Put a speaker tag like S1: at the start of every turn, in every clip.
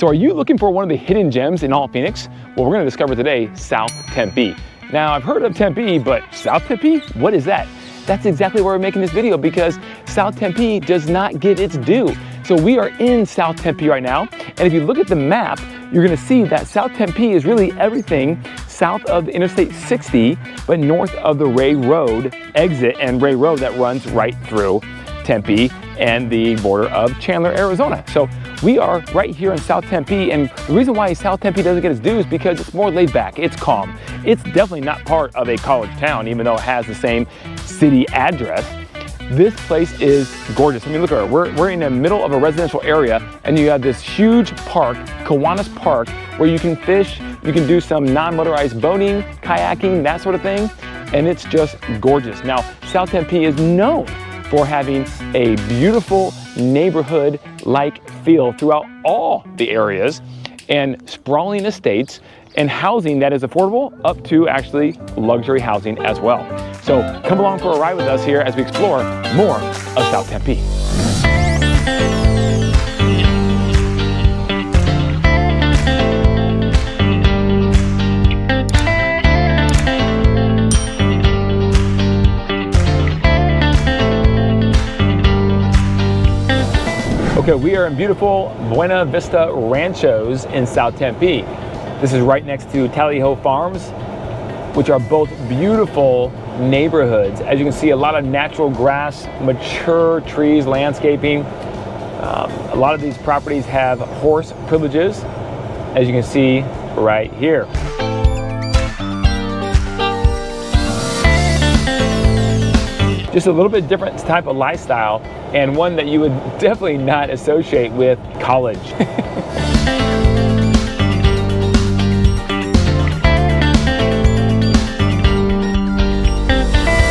S1: So are you looking for one of the hidden gems in all of Phoenix? Well, we're gonna discover today South Tempe. Now, I've heard of Tempe, but South Tempe? What is that? That's exactly why we're making this video, because South Tempe does not get its due. So we are in South Tempe right now, and if you look at the map, you're gonna see that South Tempe is really everything south of Interstate 60, but north of the Ray Road exit and Ray Road that runs right through Tempe and the border of Chandler, Arizona. So we are right here in South Tempe, and the reason why South Tempe doesn't get its due is because it's more laid back, it's calm. It's definitely not part of a college town, even though it has the same city address. This place is gorgeous. I mean, look at it. We're in the middle of a residential area, and you have this huge park, Kiwanis Park, where you can fish, you can do some non-motorized boating, kayaking, that sort of thing, and it's just gorgeous. Now, South Tempe is known for having a beautiful neighborhood-like feel throughout all the areas, and sprawling estates, and housing that is affordable up to actually luxury housing as well. So come along for a ride with us here as we explore more of South Tempe. Okay, we are in beautiful Buena Vista Ranchos in South Tempe. This is right next to Tally-Ho Farms, which are both beautiful neighborhoods. As you can see, a lot of natural grass, mature trees, landscaping. A lot of these properties have horse privileges, as you can see right here. Just a little bit different type of lifestyle, and one that you would definitely not associate with college.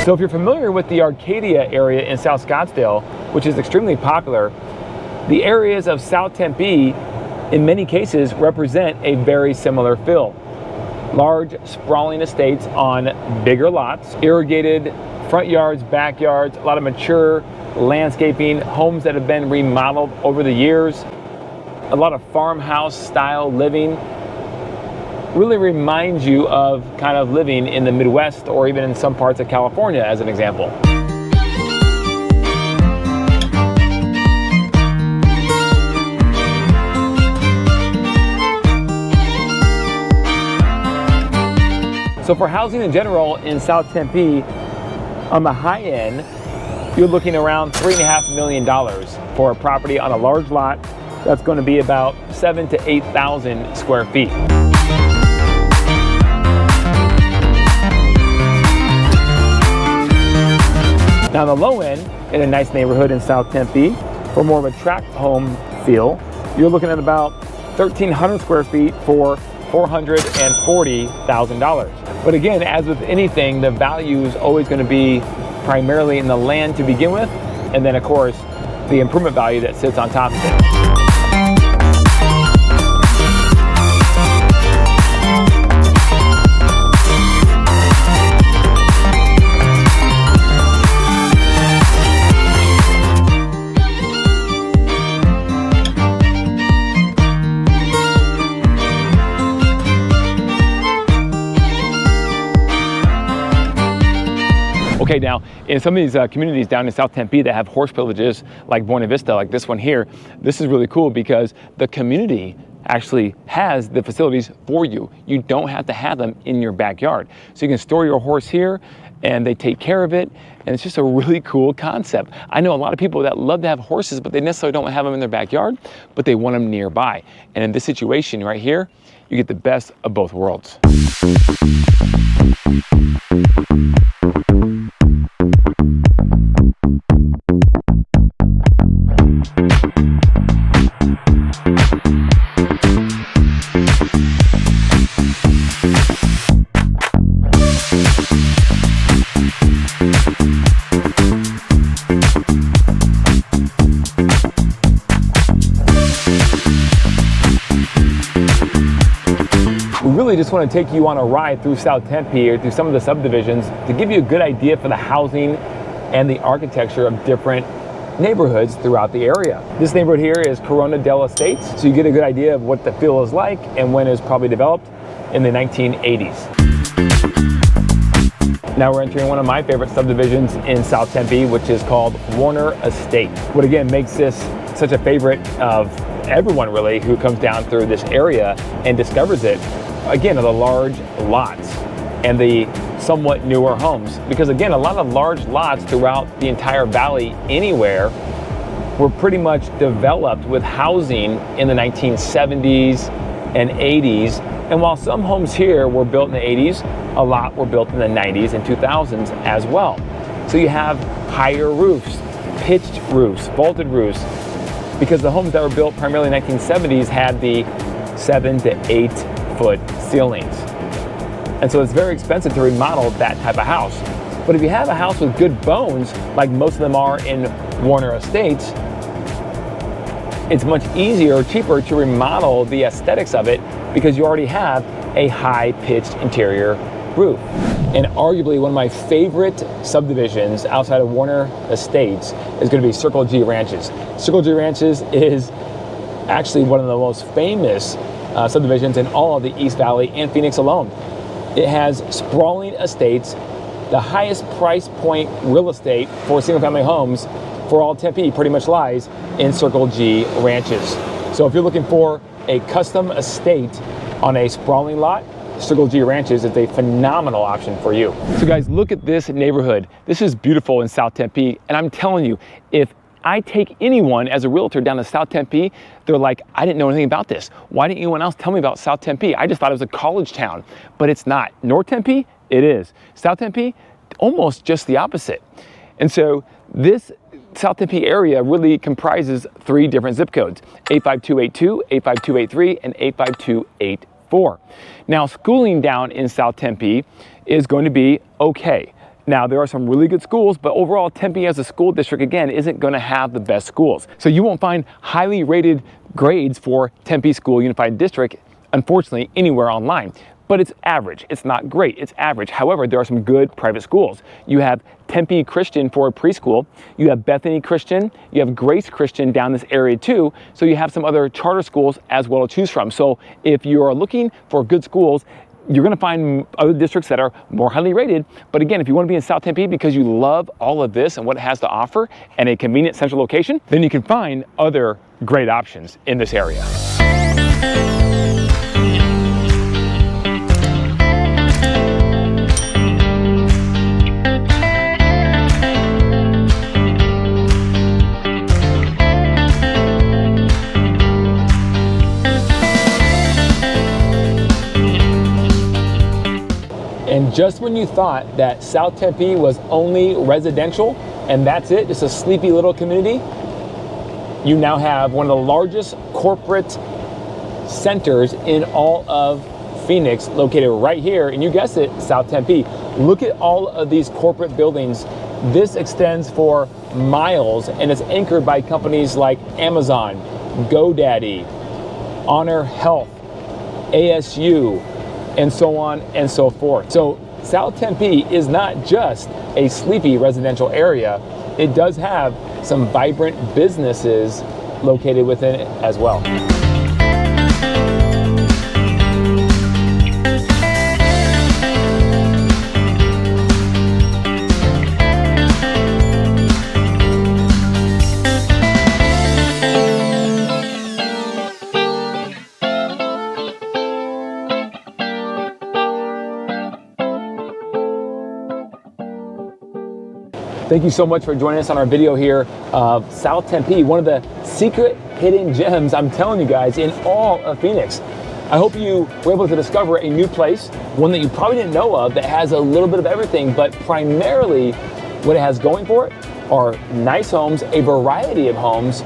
S1: So if you're familiar with the Arcadia area in South Scottsdale, which is extremely popular, the areas of South Tempe, in many cases, represent a very similar feel. Large, sprawling estates on bigger lots, irrigated front yards, backyards, a lot of mature landscaping, homes that have been remodeled over the years, a lot of farmhouse style living. Really reminds you of kind of living in the Midwest or even in some parts of California, as an example. So for housing in general in South Tempe, on the high end, you're looking around $3.5 million for a property on a large lot that's going to be about 7,000 to 8,000 square feet. Now on the low end, in a nice neighborhood in South Tempe, for more of a tract home feel, you're looking at about 1,300 square feet for $440,000. But again, as with anything, the value is always going to be primarily in the land to begin with, and then of course, the improvement value that sits on top of it. Okay, now in some of these communities down in South Tempe that have horse privileges, like Buena Vista, like this one here, this is really cool because the community actually has the facilities for you. You don't have to have them in your backyard. So you can store your horse here and they take care of it, and it's just a really cool concept. I know a lot of people that love to have horses, but they necessarily don't have them in their backyard, but they want them nearby. And in this situation right here, you get the best of both worlds. Really just want to take you on a ride through South Tempe or through some of the subdivisions to give you a good idea for the housing and the architecture of different neighborhoods throughout the area. This neighborhood here is Corona del Estates, so you get a good idea of what the feel is like and when it was probably developed in the 1980s. Now we're entering one of my favorite subdivisions in South Tempe, which is called Warner Estate. What again makes this such a favorite of everyone really who comes down through this area and discovers it, again, are the large lots and the somewhat newer homes. Because again, a lot of large lots throughout the entire valley anywhere were pretty much developed with housing in the 1970s and 80s. And while some homes here were built in the 80s, a lot were built in the 90s and 2000s as well. So you have higher roofs, pitched roofs, vaulted roofs, because the homes that were built primarily in the 1970s had the 7 to 8 foot ceilings. And so it's very expensive to remodel that type of house. But if you have a house with good bones, like most of them are in Warner Estates, it's much easier or cheaper to remodel the aesthetics of it because you already have a high-pitched interior roof. And arguably one of my favorite subdivisions outside of Warner Estates is going to be Circle G Ranches. Circle G Ranches is actually one of the most famous subdivisions in all of the East Valley and Phoenix alone. It has sprawling estates, the highest price point real estate for single-family homes for all Tempe pretty much lies in Circle G Ranches. So if you're looking for a custom estate on a sprawling lot, Circle G Ranches is a phenomenal option for you. So guys, look at this neighborhood. This is beautiful in South Tempe, and I'm telling you, if I take anyone as a realtor down to South Tempe, they're like, I didn't know anything about this. Why didn't anyone else tell me about South Tempe? I just thought it was a college town, but it's not. North Tempe, it is. South Tempe, almost just the opposite. And so this South Tempe area really comprises 3 different zip codes: 85282, 85283, and 85284. Now, schooling down in South Tempe is going to be okay. Now, there are some really good schools, but overall, Tempe as a school district, again, isn't going to have the best schools. So you won't find highly rated grades for Tempe School Unified District, unfortunately, anywhere online. But it's average. It's not great. It's average. However, there are some good private schools. You have Tempe Christian for preschool. You have Bethany Christian. You have Grace Christian down this area too. So you have some other charter schools as well to choose from. So if you're looking for good schools, you're going to find other districts that are more highly rated. But again, if you want to be in South Tempe because you love all of this and what it has to offer and a convenient central location, then you can find other great options in this area. And just when you thought that South Tempe was only residential and that's it, just a sleepy little community, you now have one of the largest corporate centers in all of Phoenix located right here, and you guessed it, South Tempe. Look at all of these corporate buildings. This extends for miles and it's anchored by companies like Amazon, GoDaddy, Honor Health, ASU, and so on and so forth. So South Tempe is not just a sleepy residential area. It does have some vibrant businesses located within it as well. Thank you so much for joining us on our video here of South Tempe, one of the secret hidden gems, I'm telling you guys, in all of Phoenix. I hope you were able to discover a new place, one that you probably didn't know of, that has a little bit of everything, but primarily what it has going for it are nice homes, a variety of homes,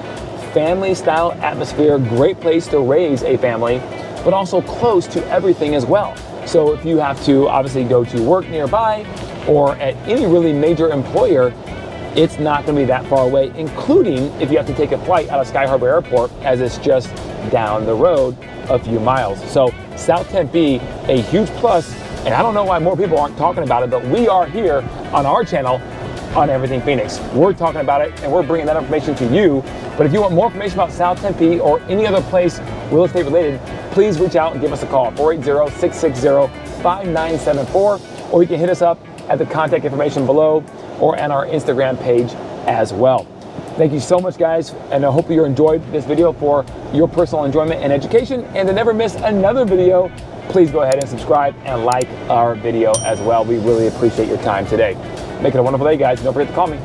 S1: family style atmosphere, great place to raise a family, but also close to everything as well. So if you have to obviously go to work nearby or at any really major employer, it's not going to be that far away, including if you have to take a flight out of Sky Harbor Airport, as it's just down the road a few miles. So South Tempe, a huge plus, and I don't know why more people aren't talking about it, but we are here on our channel on Everything Phoenix. We're talking about it and we're bringing that information to you. But if you want more information about South Tempe or any other place real estate related, please reach out and give us a call, 480-660-5974, or you can hit us up at the contact information below or on our Instagram page as well. Thank you so much, guys, and I hope you enjoyed this video for your personal enjoyment and education. And to never miss another video, please go ahead and subscribe and like our video as well. We really appreciate your time today. Make it a wonderful day, guys. Don't forget to call me.